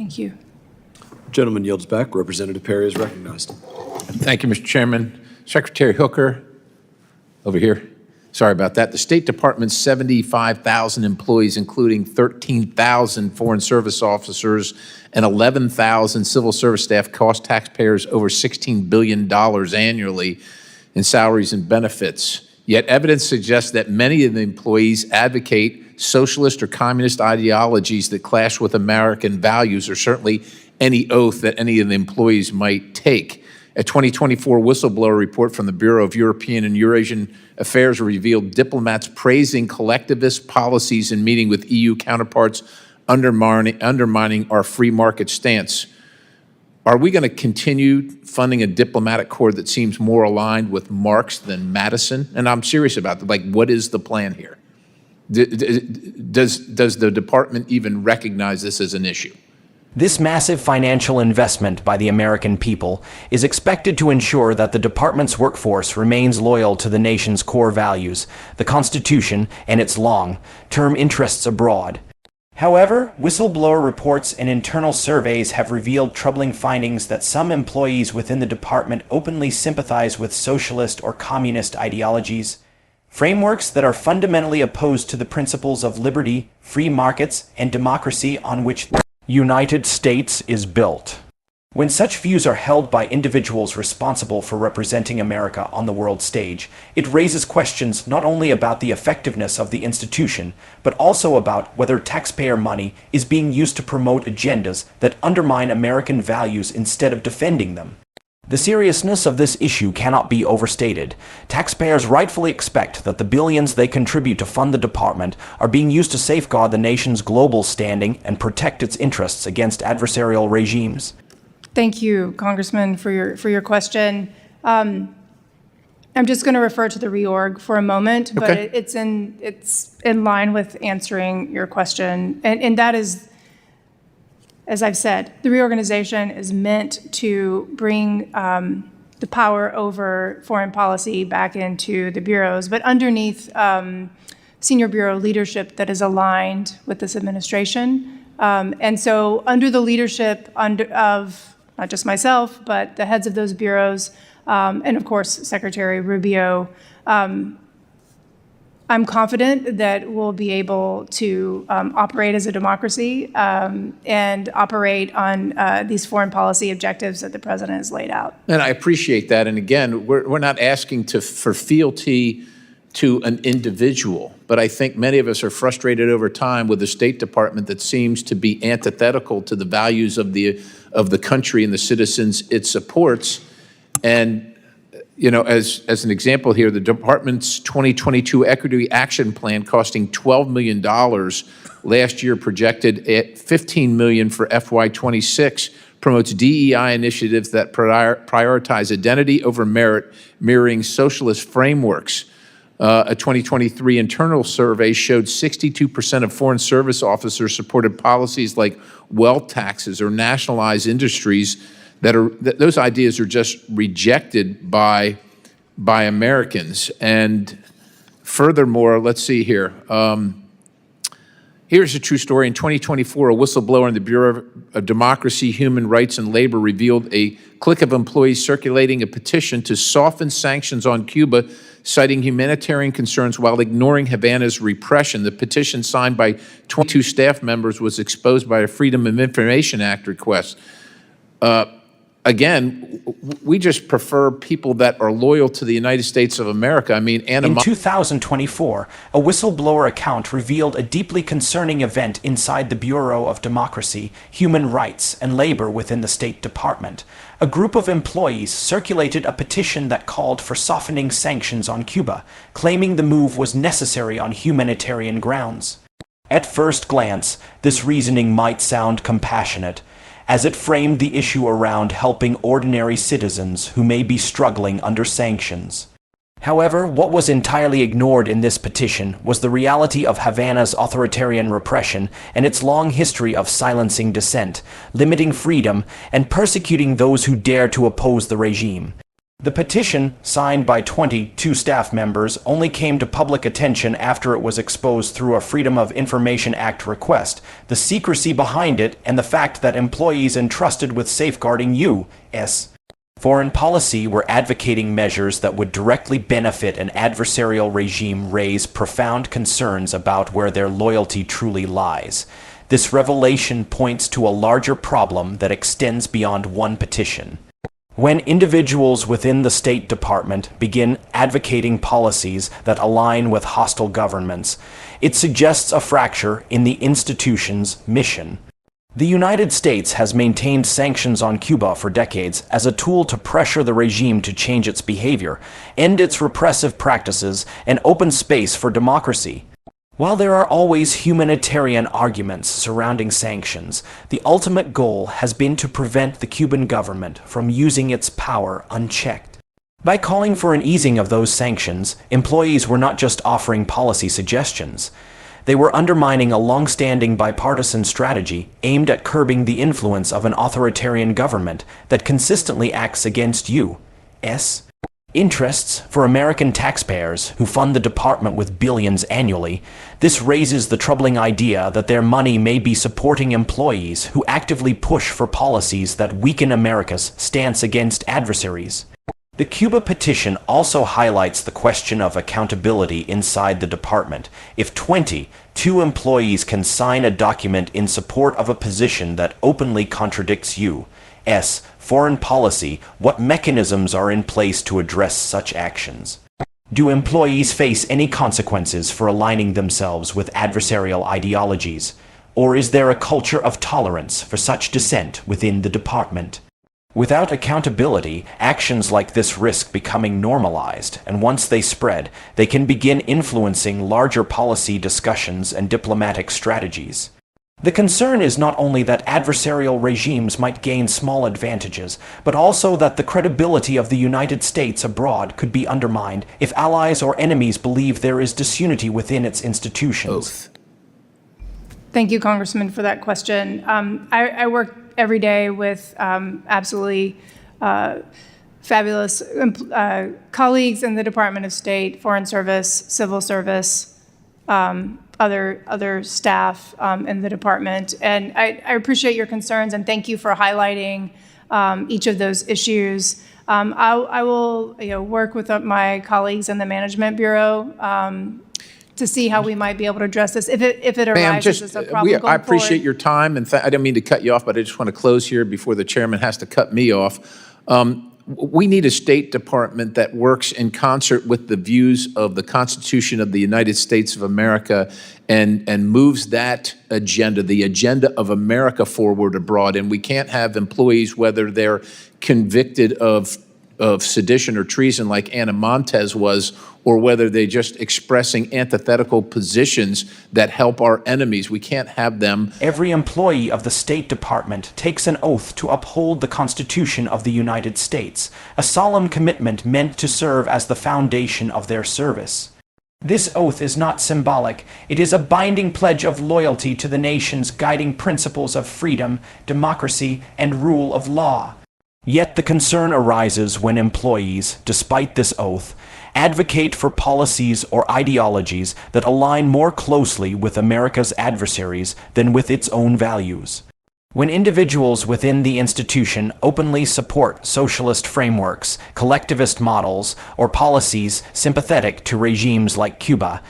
Thank you. Gentleman yields back. Representative Perry is recognized. Thank you, Mr. Chairman. Secretary Hooker, over here. Sorry about that. The State Department's 75,000 employees, including 13,000 Foreign Service officers and 11,000 civil service staff, cost taxpayers over $16 billion annually in salaries and benefits. Yet evidence suggests that many of the employees advocate socialist or communist ideologies that clash with American values, or certainly any oath that any of the employees might take. A 2024 whistleblower report from the Bureau of European and Eurasian Affairs revealed diplomats praising collectivist policies in meeting with EU counterparts, undermining our free market stance. Are we going to continue funding a diplomatic corps that seems more aligned with Marx than Madison? And I'm serious about that. Like, what is the plan here? Does the department even recognize this as an issue? This massive financial investment by the American people is expected to ensure that the department's workforce remains loyal to the nation's core values, the Constitution, and its long-term interests abroad. However, whistleblower reports and internal surveys have revealed troubling findings that some employees within the department openly sympathize with socialist or communist ideologies, frameworks that are fundamentally opposed to the principles of liberty, free markets, and democracy on which the United States is built. When such views are held by individuals responsible for representing America on the world stage, it raises questions not only about the effectiveness of the institution, but also about whether taxpayer money is being used to promote agendas that undermine American values instead of defending them. The seriousness of this issue cannot be overstated. Taxpayers rightfully expect that the billions they contribute to fund the department are being used to safeguard the nation's global standing and protect its interests against adversarial regimes. Thank you, Congressman, for your question. I'm just going to refer to the reorg for a moment, but Okay. it's in line with answering your question, and that is, as I've said, the reorganization is meant to bring the power over foreign policy back into the bureaus, but underneath senior bureau leadership that is aligned with this administration. And so under the leadership of not just myself, but the heads of those bureaus, and of course, Secretary Rubio, I'm confident that we'll be able to operate as a democracy and operate on these foreign policy objectives that the president has laid out. And I appreciate that. And again, we're not asking for fealty to an individual, but I think many of us are frustrated over time with the State Department that seems to be antithetical to the values of the country and the citizens it supports. And you know, as an example here, the department's 2022 Equity Action Plan, costing $12 million last year, projected at $15 million for FY26, promotes DEI initiatives that prioritize identity over merit, mirroring socialist frameworks. A 2023 internal survey showed 62% of foreign service officers supported policies like wealth taxes or nationalized industries. Those ideas are just rejected by Americans. And furthermore, let's see here. Here's a true story. In 2024, a whistleblower in the Bureau of Democracy, Human Rights, and Labor revealed a clique of employees circulating a petition to soften sanctions on Cuba, citing humanitarian concerns while ignoring Havana's repression. The petition, signed by 22 staff members, was exposed by a Freedom of Information Act request. Again, we just prefer people that are loyal to the United States of America. I mean, in 2024, a whistleblower account revealed a deeply concerning event inside the Bureau of Democracy, Human Rights, and Labor within the State Department. A group of employees circulated a petition that called for softening sanctions on Cuba, claiming the move was necessary on humanitarian grounds. At first glance, this reasoning might sound compassionate, as it framed the issue around helping ordinary citizens who may be struggling under sanctions. However, what was entirely ignored in this petition was the reality of Havana's authoritarian repression and its long history of silencing dissent, limiting freedom, and persecuting those who dare to oppose the regime. The petition, signed by 22 staff members, only came to public attention after it was exposed through a Freedom of Information Act request, the secrecy behind it, and the fact that employees entrusted with safeguarding U.S. foreign policy were advocating measures that would directly benefit an adversarial regime raise profound concerns about where their loyalty truly lies. This revelation points to a larger problem that extends beyond one petition. When individuals within the State Department begin advocating policies that align with hostile governments, it suggests a fracture in the institution's mission. The United States has maintained sanctions on Cuba for decades as a tool to pressure the regime to change its behavior, end its repressive practices, and open space for democracy. While there are always humanitarian arguments surrounding sanctions, the ultimate goal has been to prevent the Cuban government from using its power unchecked. By calling for an easing of those sanctions, employees were not just offering policy suggestions. They were undermining a long-standing bipartisan strategy aimed at curbing the influence of an authoritarian government that consistently acts against U.S. interests for American taxpayers who fund the department with billions annually. This raises the troubling idea that their money may be supporting employees who actively push for policies that weaken America's stance against adversaries. The Cuba petition also highlights the question of accountability inside the department. If 22 employees can sign a document in support of a position that openly contradicts U.S. foreign policy, what mechanisms are in place to address such actions? Do employees face any consequences for aligning themselves with adversarial ideologies? Or is there a culture of tolerance for such dissent within the department? Without accountability, actions like this risk becoming normalized, and once they spread, they can begin influencing larger policy discussions and diplomatic strategies. The concern is not only that adversarial regimes might gain small advantages, but also that the credibility of the United States abroad could be undermined if allies or enemies believe there is disunity within its institutions. Oath. Thank you, Congressman, for that question. I work every day with absolutely fabulous colleagues in the Department of State, Foreign Service, Civil Service, other staff in the department. And I appreciate your concerns, and thank you for highlighting each of those issues. I will work with my colleagues in the Management Bureau to see how we might be able to address this if it arises as a problem going I appreciate forward. your time, and I didn't mean to cut you off, but I just want to close here before the chairman has to cut me off. We need a State Department that works in concert with the views of the Constitution of the United States of America and moves that agenda, the agenda of America, forward abroad. And we can't have employees, whether they're convicted of sedition or treason like Anna Montez was, or whether they're just expressing antithetical positions that help our enemies. We can't have them. Every employee of the State Department takes an oath to uphold the Constitution of the United States, a solemn commitment meant to serve as the foundation of their service. This oath is not symbolic. It is a binding pledge of loyalty to the nation's guiding principles of freedom, democracy, and rule of law. Yet the concern arises when employees, despite this oath, advocate for policies or ideologies that align more closely with America's adversaries than with its own values. When individuals within the institution openly support socialist frameworks, collectivist models, or policies sympathetic to regimes like Cuba,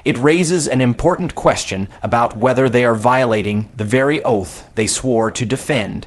it raises an important question about whether they are violating the very oath they swore to defend.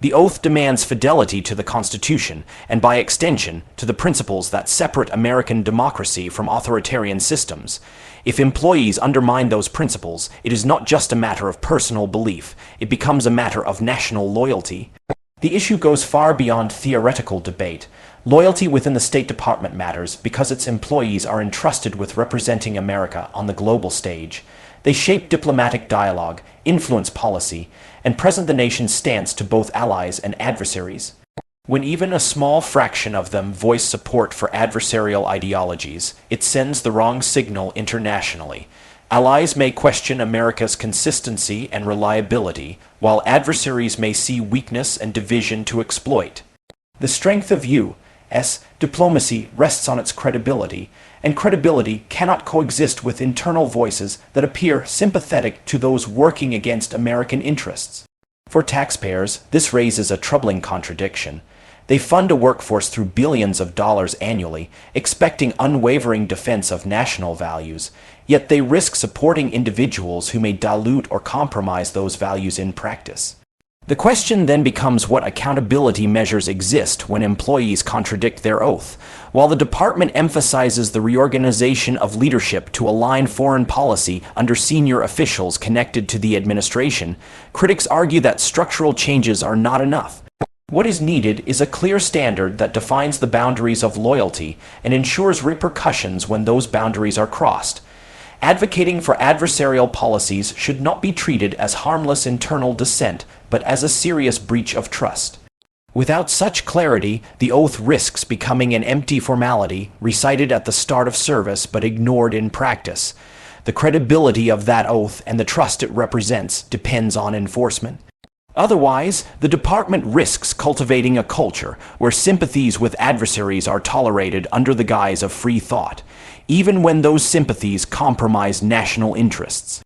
The oath demands fidelity to the Constitution, and by extension, to the principles that separate American democracy from authoritarian systems. If employees undermine those principles, it is not just a matter of personal belief, it becomes a matter of national loyalty. The issue goes far beyond theoretical debate. Loyalty within the State Department matters because its employees are entrusted with representing America on the global stage. They shape diplomatic dialogue, influence policy, and present the nation's stance to both allies and adversaries. When even a small fraction of them voice support for adversarial ideologies, it sends the wrong signal internationally. Allies may question America's consistency and reliability, while adversaries may see weakness and division to exploit. The strength of Diplomacy rests on its credibility, and credibility cannot coexist with internal voices that appear sympathetic to those working against American interests. For taxpayers, this raises a troubling contradiction. They fund a workforce through billions of dollars annually, expecting unwavering defense of national values, yet they risk supporting individuals who may dilute or compromise those values in practice. The question then becomes what accountability measures exist when employees contradict their oath. While the department emphasizes the reorganization of leadership to align foreign policy under senior officials connected to the administration, critics argue that structural changes are not enough. What is needed is a clear standard that defines the boundaries of loyalty and ensures repercussions when those boundaries are crossed. Advocating for adversarial policies should not be treated as harmless internal dissent, but as a serious breach of trust. Without such clarity, the oath risks becoming an empty formality, recited at the start of service but ignored in practice. The credibility of that oath and the trust it represents depends on enforcement. Otherwise, the department risks cultivating a culture where sympathies with adversaries are tolerated under the guise of free thought, even when those sympathies compromise national interests.